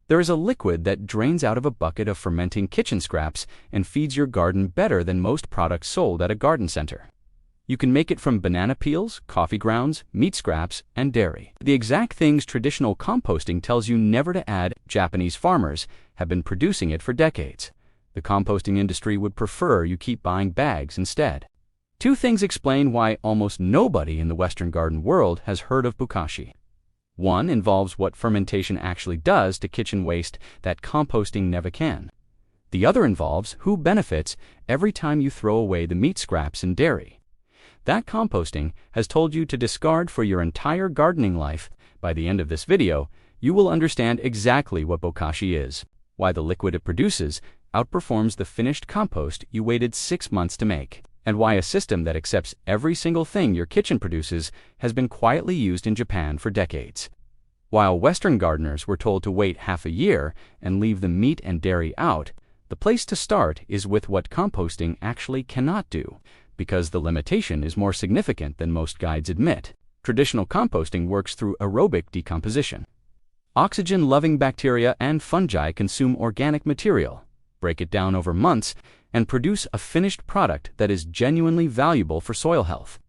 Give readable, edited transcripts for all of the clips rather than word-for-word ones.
There is a liquid that drains out of a bucket of fermenting kitchen scraps and feeds your garden better than most products sold at a garden center. You can make it from banana peels, coffee grounds, meat scraps, and dairy. The exact things traditional composting tells you never to add. Japanese farmers have been producing it for decades. The composting industry would prefer you keep buying bags instead. Two things explain why almost nobody in the Western garden world has heard of bokashi. One involves what fermentation actually does to kitchen waste that composting never can. The other involves who benefits every time you throw away the meat scraps and dairy. That composting has told you to discard for your entire gardening life. By the end of this video, you will understand exactly what bokashi is, why the liquid it produces outperforms the finished compost you waited 6 months to make, and why a system that accepts every single thing your kitchen produces has been quietly used in Japan for decades. While Western gardeners were told to wait half a year and leave the meat and dairy out, the place to start is with what composting actually cannot do, because the limitation is more significant than most guides admit. Traditional composting works through aerobic decomposition. Oxygen-loving bacteria and fungi consume organic material, break it down over months, and produce a finished product that is genuinely valuable for soil health.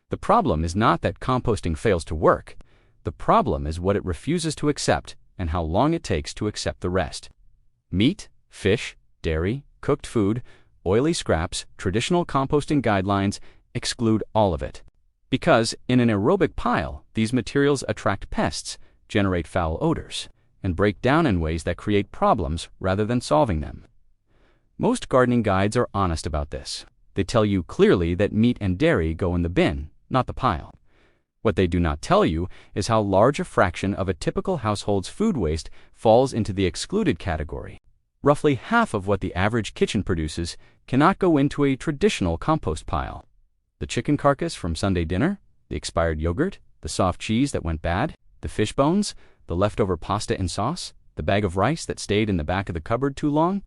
The problem is not that composting fails to work. The problem is what it refuses to accept and how long it takes to accept the rest. Meat, fish, dairy, cooked food, oily scraps, traditional composting guidelines exclude all of it. Because in an aerobic pile, these materials attract pests, generate foul odors, and break down in ways that create problems rather than solving them. Most gardening guides are honest about this. They tell you clearly that meat and dairy go in the bin, not the pile. What they do not tell you is how large a fraction of a typical household's food waste falls into the excluded category. Roughly half of what the average kitchen produces cannot go into a traditional compost pile. The chicken carcass from Sunday dinner, the expired yogurt, the soft cheese that went bad, the fish bones, the leftover pasta and sauce, the bag of rice that stayed in the back of the cupboard too long,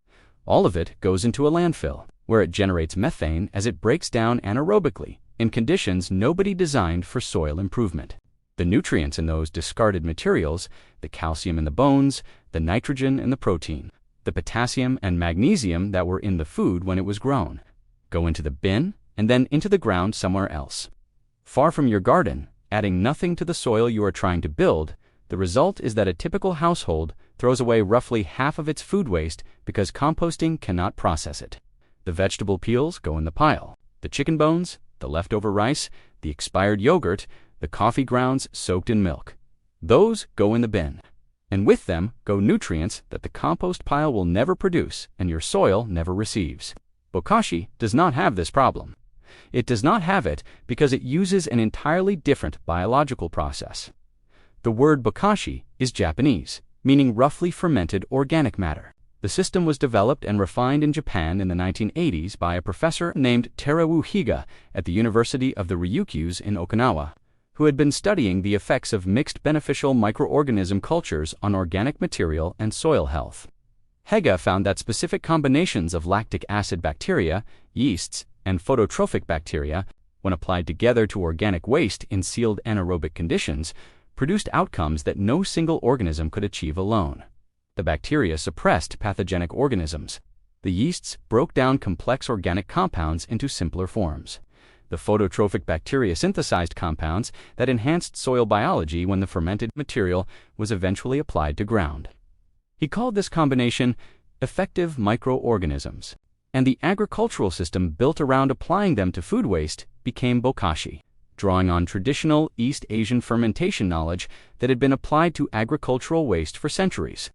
all of it goes into a landfill, where it generates methane as it breaks down anaerobically, in conditions nobody designed for soil improvement. The nutrients in those discarded materials, the calcium in the bones, the nitrogen in the protein, the potassium and magnesium that were in the food when it was grown, go into the bin and then into the ground somewhere else. Far from your garden, adding nothing to the soil you are trying to build, the result is that a typical household throws away roughly half of its food waste because composting cannot process it. The vegetable peels go in the pile. The chicken bones, the leftover rice, the expired yogurt, the coffee grounds soaked in milk. Those go in the bin. And with them go nutrients that the compost pile will never produce and your soil never receives. Bokashi does not have this problem. It does not have it because it uses an entirely different biological process. The word bokashi is Japanese, meaning roughly fermented organic matter. The system was developed and refined in Japan in the 1980s by a professor named Teruo Higa at the University of the Ryukyus in Okinawa, who had been studying the effects of mixed beneficial microorganism cultures on organic material and soil health. Higa found that specific combinations of lactic acid bacteria, yeasts, and phototrophic bacteria, when applied together to organic waste in sealed anaerobic conditions, produced outcomes that no single organism could achieve alone. The bacteria suppressed pathogenic organisms. The yeasts broke down complex organic compounds into simpler forms. The phototrophic bacteria synthesized compounds that enhanced soil biology when the fermented material was eventually applied to ground. He called this combination effective microorganisms, and the agricultural system built around applying them to food waste became bokashi, drawing on traditional East Asian fermentation knowledge that had been applied to agricultural waste for centuries.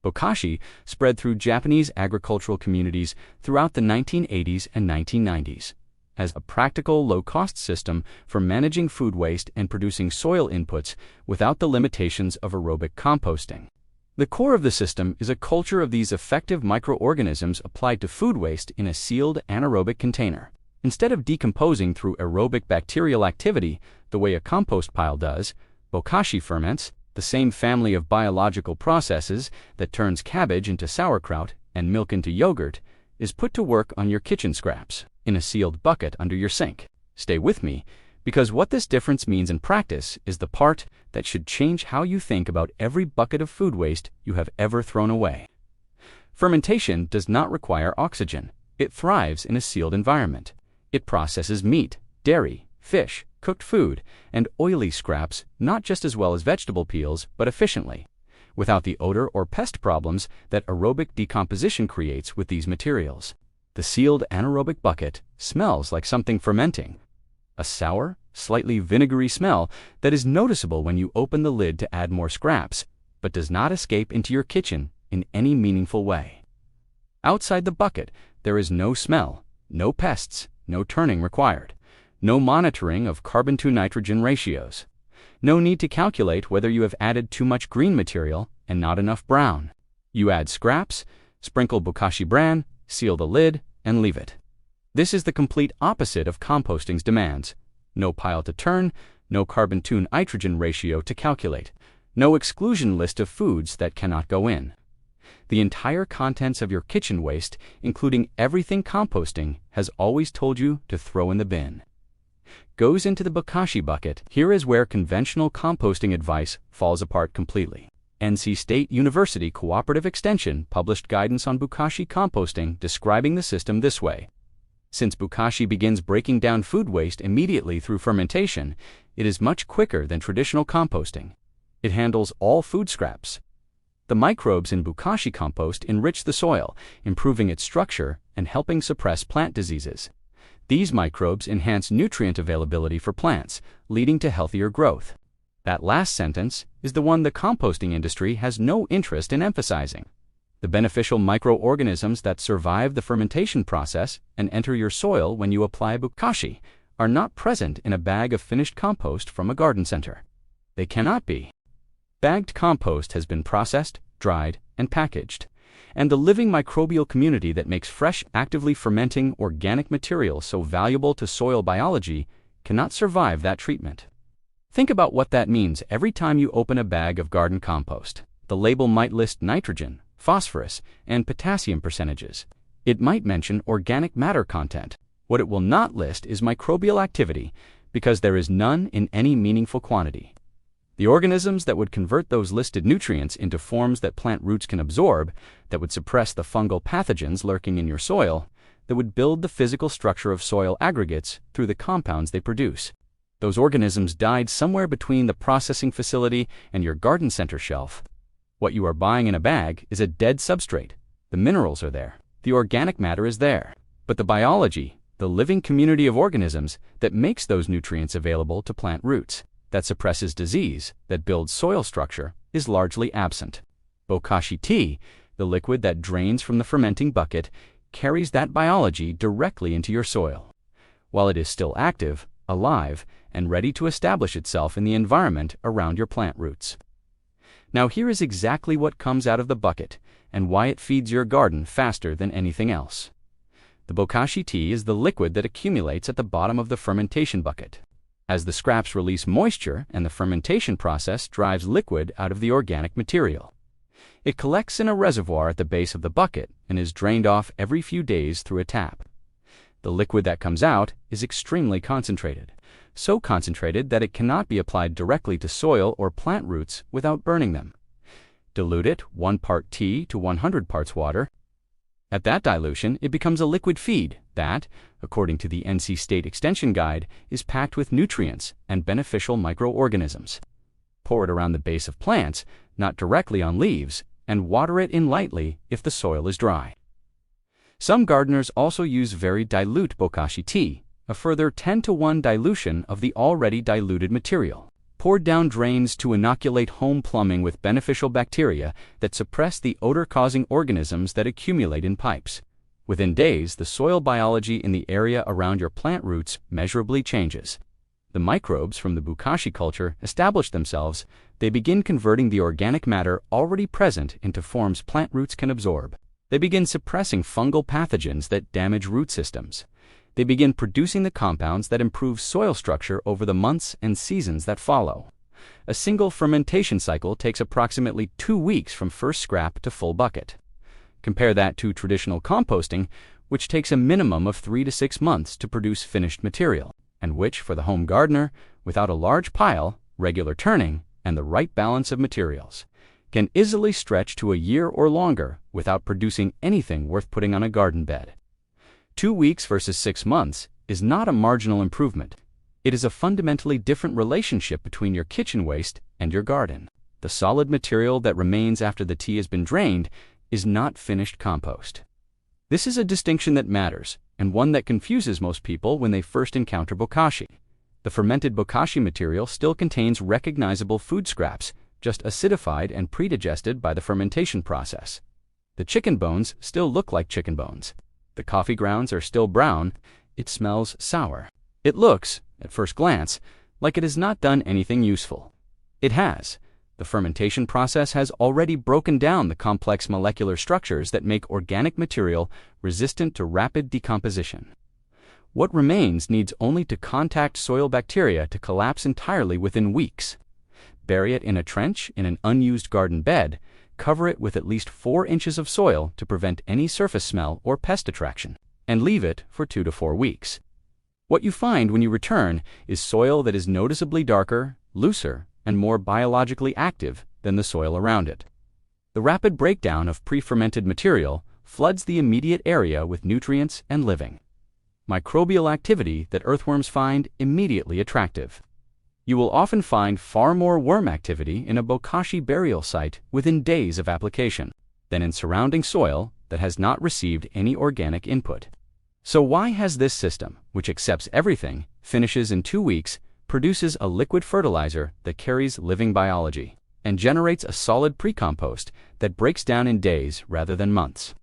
Bokashi spread through Japanese agricultural communities throughout the 1980s and 1990s as a practical, low-cost system for managing food waste and producing soil inputs without the limitations of aerobic composting. The core of the system is a culture of these effective microorganisms applied to food waste in a sealed anaerobic container. Instead of decomposing through aerobic bacterial activity the way a compost pile does, bokashi ferments, the same family of biological processes that turns cabbage into sauerkraut and milk into yogurt, is put to work on your kitchen scraps, in a sealed bucket under your sink. Stay with me, Because what this difference means in practice is the part that should change how you think about every bucket of food waste you have ever thrown away. Fermentation does not require oxygen. It thrives in a sealed environment. It processes meat, dairy, fish, cooked food, and oily scraps not just as well as vegetable peels, but efficiently, without the odor or pest problems that aerobic decomposition creates with these materials. The sealed anaerobic bucket smells like something fermenting. A sour, slightly vinegary smell that is noticeable when you open the lid to add more scraps, but does not escape into your kitchen in any meaningful way. Outside the bucket, there is no smell, no pests, no turning required, no monitoring of carbon-to-nitrogen ratios, no need to calculate whether you have added too much green material and not enough brown. You add scraps, sprinkle bokashi bran, seal the lid, and leave it. This is the complete opposite of composting's demands. No pile to turn, no carbon-to-nitrogen ratio to calculate, no exclusion list of foods that cannot go in. The entire contents of your kitchen waste, including everything composting, has always told you to throw in the bin, goes into the bokashi bucket. Here is where conventional composting advice falls apart completely. NC State University Cooperative Extension published guidance on bokashi composting describing the system this way. Since bokashi begins breaking down food waste immediately through fermentation, it is much quicker than traditional composting. It handles all food scraps. The microbes in bokashi compost enrich the soil, improving its structure and helping suppress plant diseases. These microbes enhance nutrient availability for plants, leading to healthier growth. That last sentence is the one the composting industry has no interest in emphasizing. The beneficial microorganisms that survive the fermentation process and enter your soil when you apply bokashi are not present in a bag of finished compost from a garden center. They cannot be. Bagged compost has been processed, dried, and packaged, and the living microbial community that makes fresh, actively fermenting organic material so valuable to soil biology cannot survive that treatment. Think about what that means every time you open a bag of garden compost. The label might list nitrogen, phosphorus, and potassium percentages. It might mention organic matter content. What it will not list is microbial activity, because there is none in any meaningful quantity. The organisms that would convert those listed nutrients into forms that plant roots can absorb, that would suppress the fungal pathogens lurking in your soil, that would build the physical structure of soil aggregates through the compounds they produce. Those organisms died somewhere between the processing facility and your garden center shelf. What you are buying in a bag is a dead substrate. The minerals are there. The organic matter is there. But the biology, the living community of organisms that makes those nutrients available to plant roots, that suppresses disease, that builds soil structure, is largely absent. Bokashi tea, the liquid that drains from the fermenting bucket, carries that biology directly into your soil, while it is still active, alive, and ready to establish itself in the environment around your plant roots. Now here is exactly what comes out of the bucket and why it feeds your garden faster than anything else. The bokashi tea is the liquid that accumulates at the bottom of the fermentation bucket. As the scraps release moisture and the fermentation process drives liquid out of the organic material, it collects in a reservoir at the base of the bucket and is drained off every few days through a tap. The liquid that comes out is extremely concentrated, so concentrated that it cannot be applied directly to soil or plant roots without burning them. Dilute it 1 part tea to 100 parts water. At that dilution, it becomes a liquid feed that, according to the NC State Extension Guide, is packed with nutrients and beneficial microorganisms. Pour it around the base of plants, not directly on leaves, and water it in lightly if the soil is dry. Some gardeners also use very dilute bokashi tea, a further 10-to-1 dilution of the already diluted material, poured down drains to inoculate home plumbing with beneficial bacteria that suppress the odor-causing organisms that accumulate in pipes. Within days, the soil biology in the area around your plant roots measurably changes. The microbes from the bokashi culture establish themselves. They begin converting the organic matter already present into forms plant roots can absorb. They begin suppressing fungal pathogens that damage root systems. They begin producing the compounds that improve soil structure over the months and seasons that follow. A single fermentation cycle takes approximately 2 weeks from first scrap to full bucket. Compare that to traditional composting, which takes a minimum of 3 to 6 months to produce finished material. and which, for the home gardener, without a large pile, regular turning, and the right balance of materials, can easily stretch to a year or longer without producing anything worth putting on a garden bed. 2 weeks versus 6 months is not a marginal improvement. It is a fundamentally different relationship between your kitchen waste and your garden. The solid material that remains after the tea has been drained is not finished compost. This is a distinction that matters, and one that confuses most people when they first encounter bokashi. The fermented bokashi material still contains recognizable food scraps, just acidified and predigested by the fermentation process. The chicken bones still look like chicken bones. The coffee grounds are still brown. It smells sour. It looks, at first glance, like it has not done anything useful. It has. The fermentation process has already broken down the complex molecular structures that make organic material resistant to rapid decomposition. What remains needs only to contact soil bacteria to collapse entirely within weeks. Bury it in a trench in an unused garden bed, cover it with at least 4 inches of soil to prevent any surface smell or pest attraction, and leave it for 2 to 4 weeks. What you find when you return is soil that is noticeably darker, looser, and more biologically active than the soil around it. The rapid breakdown of pre-fermented material floods the immediate area with nutrients and living microbial activity that earthworms find immediately attractive. You will often find far more worm activity in a bokashi burial site within days of application than in surrounding soil that has not received any organic input. So why has this system, which accepts everything, finishes in 2 weeks, produces a liquid fertilizer that carries living biology, and generates a solid pre-compost that breaks down in days rather than months,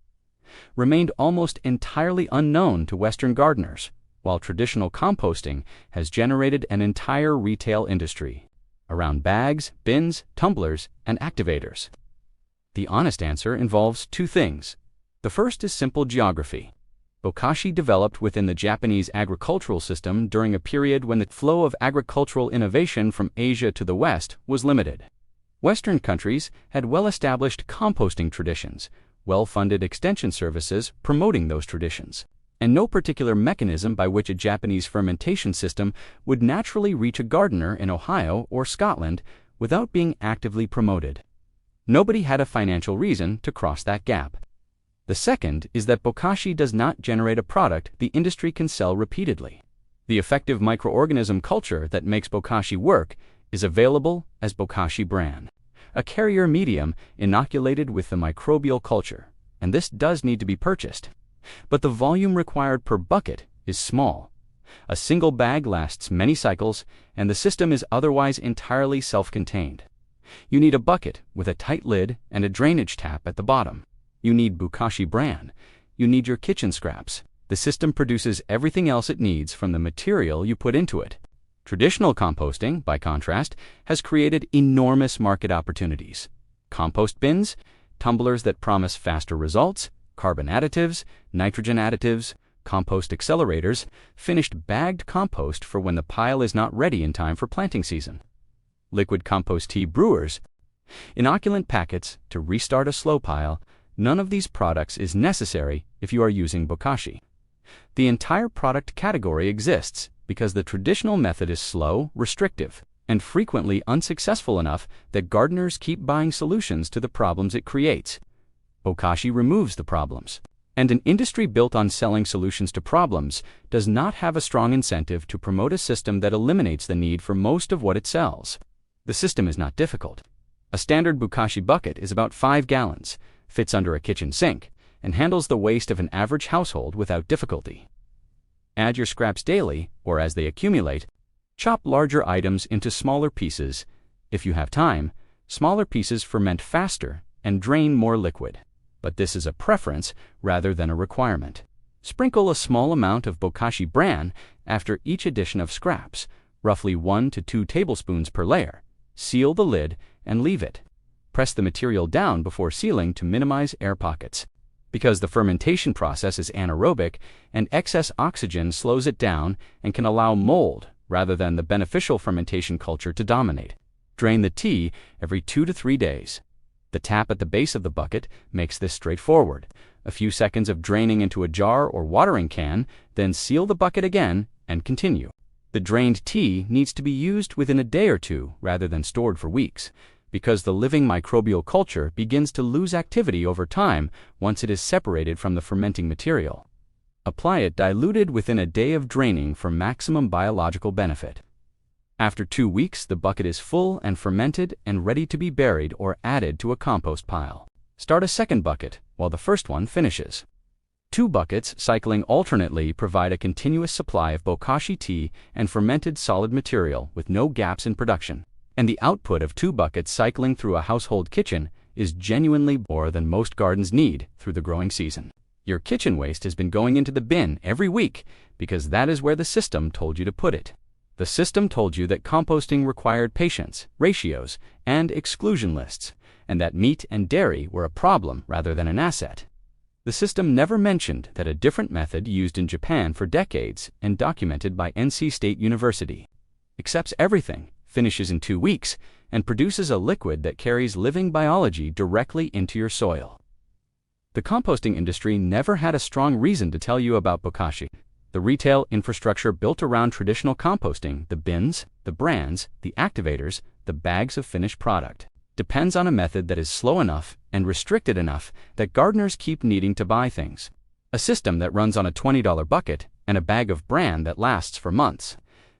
remained almost entirely unknown to Western gardeners, while traditional composting has generated an entire retail industry around bags, bins, tumblers, and activators? The honest answer involves 2 things. The first is simple geography. Bokashi developed within the Japanese agricultural system during a period when the flow of agricultural innovation from Asia to the West was limited. Western countries had well-established composting traditions, well-funded extension services promoting those traditions, and no particular mechanism by which a Japanese fermentation system would naturally reach a gardener in Ohio or Scotland without being actively promoted. Nobody had a financial reason to cross that gap. The second is that bokashi does not generate a product the industry can sell repeatedly. The effective microorganism culture that makes bokashi work is available as bokashi bran, a carrier medium inoculated with the microbial culture, and this does need to be purchased. But the volume required per bucket is small. A single bag lasts many cycles, and the system is otherwise entirely self-contained. You need a bucket with a tight lid and a drainage tap at the bottom. You need bokashi bran. You need your kitchen scraps. The system produces everything else it needs from the material you put into it. Traditional composting, by contrast, has created enormous market opportunities. Compost bins, tumblers that promise faster results, carbon additives, nitrogen additives, compost accelerators, finished bagged compost for when the pile is not ready in time for planting season, liquid compost tea brewers, inoculant packets to restart a slow pile. None of these products is necessary if you are using bokashi. The entire product category exists because the traditional method is slow, restrictive, and frequently unsuccessful enough that gardeners keep buying solutions to the problems it creates. Bokashi removes the problems, and an industry built on selling solutions to problems does not have a strong incentive to promote a system that eliminates the need for most of what it sells. The system is not difficult. A standard bokashi bucket is about 5 gallons, fits under a kitchen sink, and handles the waste of an average household without difficulty. Add your scraps daily, or as they accumulate. Chop larger items into smaller pieces. If you have time, smaller pieces ferment faster and drain more liquid. But this is a preference rather than a requirement. Sprinkle a small amount of bokashi bran after each addition of scraps, roughly 1 to 2 tablespoons per layer. Seal the lid and leave it. Press the material down before sealing to minimize air pockets. Because the fermentation process is anaerobic and excess oxygen slows it down and can allow mold rather than the beneficial fermentation culture to dominate. Drain the tea every 2 to 3 days. The tap at the base of the bucket makes this straightforward. A few seconds of draining into a jar or watering can, then seal the bucket again and continue. The drained tea needs to be used within a day or two rather than stored for weeks, because the living microbial culture begins to lose activity over time once it is separated from the fermenting material. Apply it diluted within a day of draining for maximum biological benefit. After 2 weeks, the bucket is full and fermented and ready to be buried or added to a compost pile. Start a second bucket while the first one finishes. 2 buckets cycling alternately provide a continuous supply of bokashi tea and fermented solid material with no gaps in production. And the output of 2 buckets cycling through a household kitchen is genuinely more than most gardens need through the growing season. Your kitchen waste has been going into the bin every week because that is where the system told you to put it. The system told you that composting required patience, ratios, and exclusion lists, and that meat and dairy were a problem rather than an asset. The system never mentioned that a different method used in Japan for decades and documented by NC State University accepts everything, finishes in 2 weeks, and produces a liquid that carries living biology directly into your soil. The composting industry never had a strong reason to tell you about bokashi. The retail infrastructure built around traditional composting, the bins, the brands, the activators, the bags of finished product, depends on a method that is slow enough and restricted enough that gardeners keep needing to buy things. A system that runs on a $20 bucket and a bag of bran that lasts for months,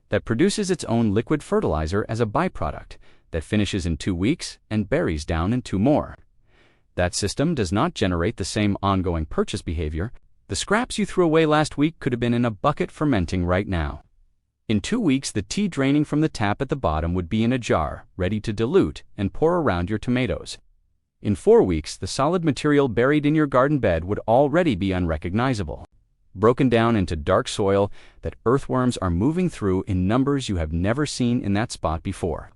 that produces its own liquid fertilizer as a byproduct, that finishes in 2 weeks and buries down in 2 more. That system does not generate the same ongoing purchase behavior. The scraps you threw away last week could have been in a bucket fermenting right now. In 2 weeks, the tea draining from the tap at the bottom would be in a jar, ready to dilute and pour around your tomatoes. In 4 weeks, the solid material buried in your garden bed would already be unrecognizable, broken down into dark soil that earthworms are moving through in numbers you have never seen in that spot before.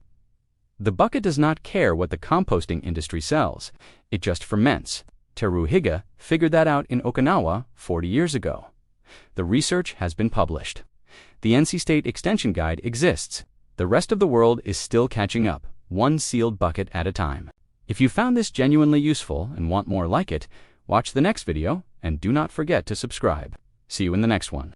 The bucket does not care what the composting industry sells. It just ferments. Teru Higa figured that out in Okinawa 40 years ago. The research has been published. The NC State Extension Guide exists. The rest of the world is still catching up, one sealed bucket at a time. If you found this genuinely useful and want more like it, watch the next video and do not forget to subscribe. See you in the next one.